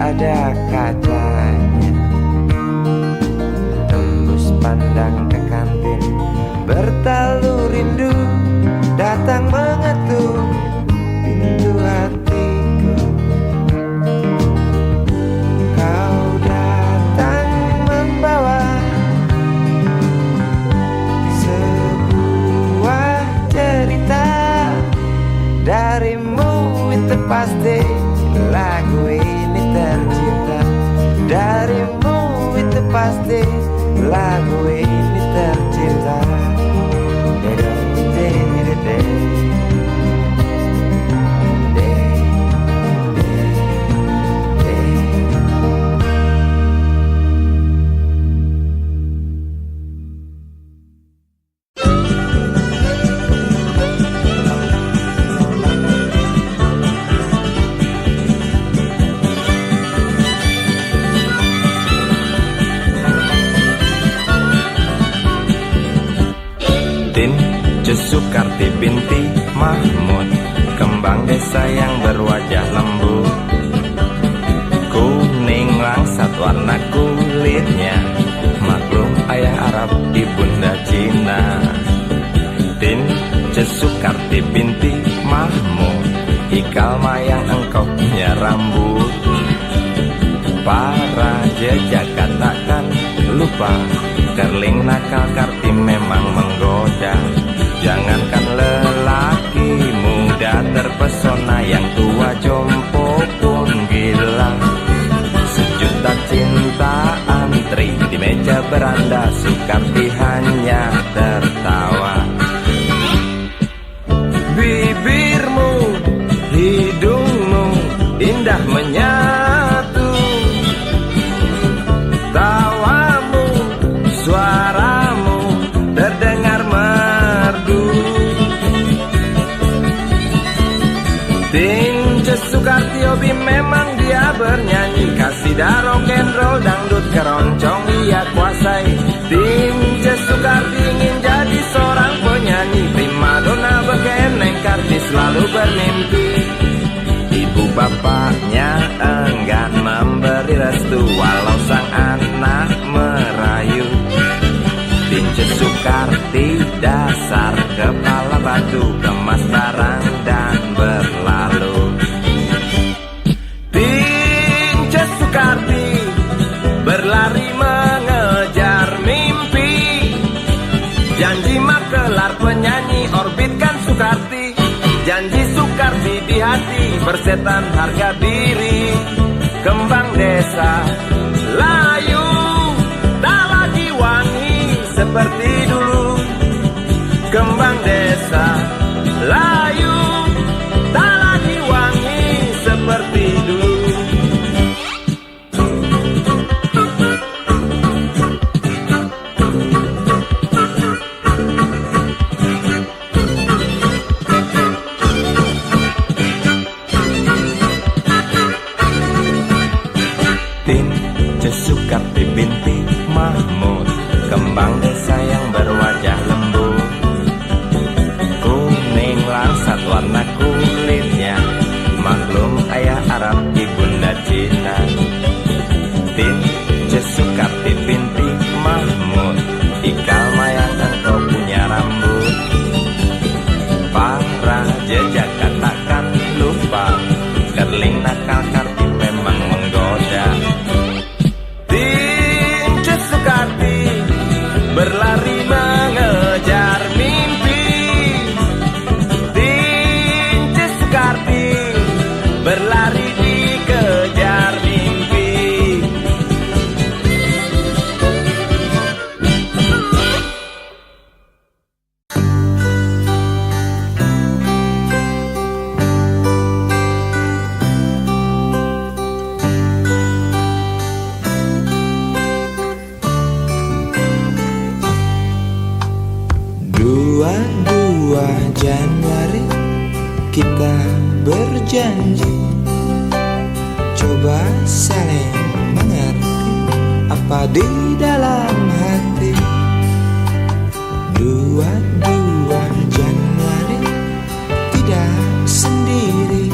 Speaker 2: Ada kacanya, tembus pandang ke kantin, bertalu rindu datang mengetuk pintu hatiku. Kau datang membawa sebuah cerita. Darimu itu pasti lagu ini tercipta. Darimu itu pasti lagu ini tercipta. Sukarti binti Mahmud, kembang desa yang berwajah lembut, kuning langsat warna kulitnya, maklum ayah Arab ibunda Cina. Din Sukarti binti Mahmud, ikal mayang engkau punya rambut. Para jejak katakan lupa, kerling nakal Karti memang menggoda. Jangankan lelaki muda terpesona, yang tua jompo pun gila. Sejuta cinta antri di meja beranda, Sukarti hanya tertawa. Bibirmu, hidungmu indah menyatu, tawamu, suaramu terdengar merdu. Tinja Sukarti hobi memang dia bernyanyi, kasidah rock and roll, dangdut keroncong ia kuasai. Tinja Sukarti ingin jadi seorang penyanyi, primadona bekeneng Karti selalu bermimpi. Ibu bapaknya enggan memberi restu, walau sang anak merayu. Tinja Sukarti dasar kepala batu, kemas barang dan berlalu. Tinja Sukarti berlari mengejar mimpi,
Speaker 6: Janji Makelar penyanyi orbitkan Soekarti. Janji Soekarti di hati bersetan harga diri. Kembang desa layu tak lagi wangi seperti dulu. Kembang desa layu tak lagi wangi seperti dulu.
Speaker 2: Soekarti binti Mahmud, kembang desa yang berwajah lembut, kuning langsat warna kulitnya, maklum ayah Arab ibunda Cina. Tince Soekarti binti Mahmud, ikal mayang engkau punya rambut, para jejak katakan lupa, kerling nakal Karti memang menggoda. Berlari mengejar mimpi, Tince Soekarti berlari dikejar mimpi. Januari kita berjanji, coba saling mengerti apa di dalam hati. 22 Januari tidak sendiri,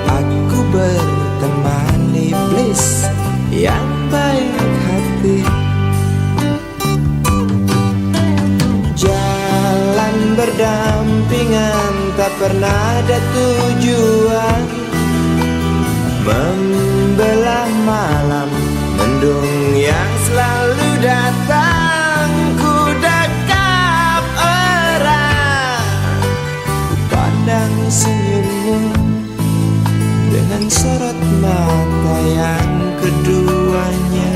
Speaker 2: aku berteman iblis yang baik hati. Berdampingan tak pernah ada tujuan, membelah malam mendung yang selalu datang. Ku dekap erat, ku pandang senyummu dengan sorot mata yang keduanya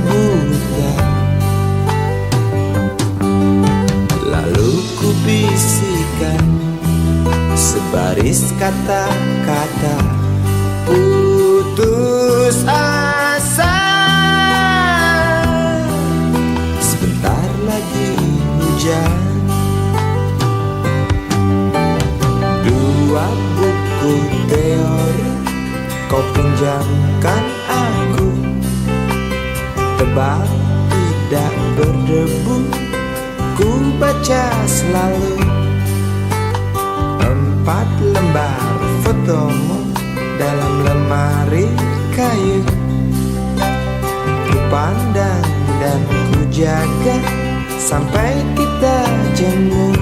Speaker 2: buta. Lalu ku bisikan sebaris kata-kata putus asa. Sebentar lagi hujan. 2 buku teori kau pinjamkan aku, tebal tidak berdebu, ku baca selalu. 4 lembar fotomu dalam lemari kayu, ku pandang dan ku jaga sampai kita jemu.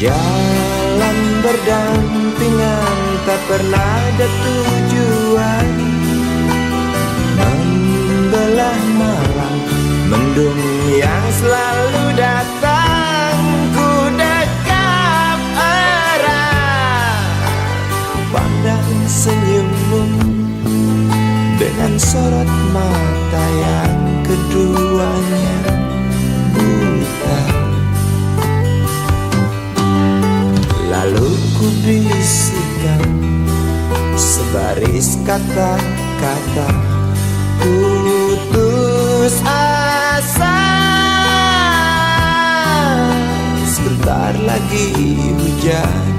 Speaker 2: Jalan berdampingan tak pernah ada tujuan, membelah malam mendung yang selalu datang. Ku dekap erat, pandang senyummu dengan sorot mata yang keduanya buta. Lalu ku bisikan sebaris kata-kata putus asa. Sebentar lagi hujan.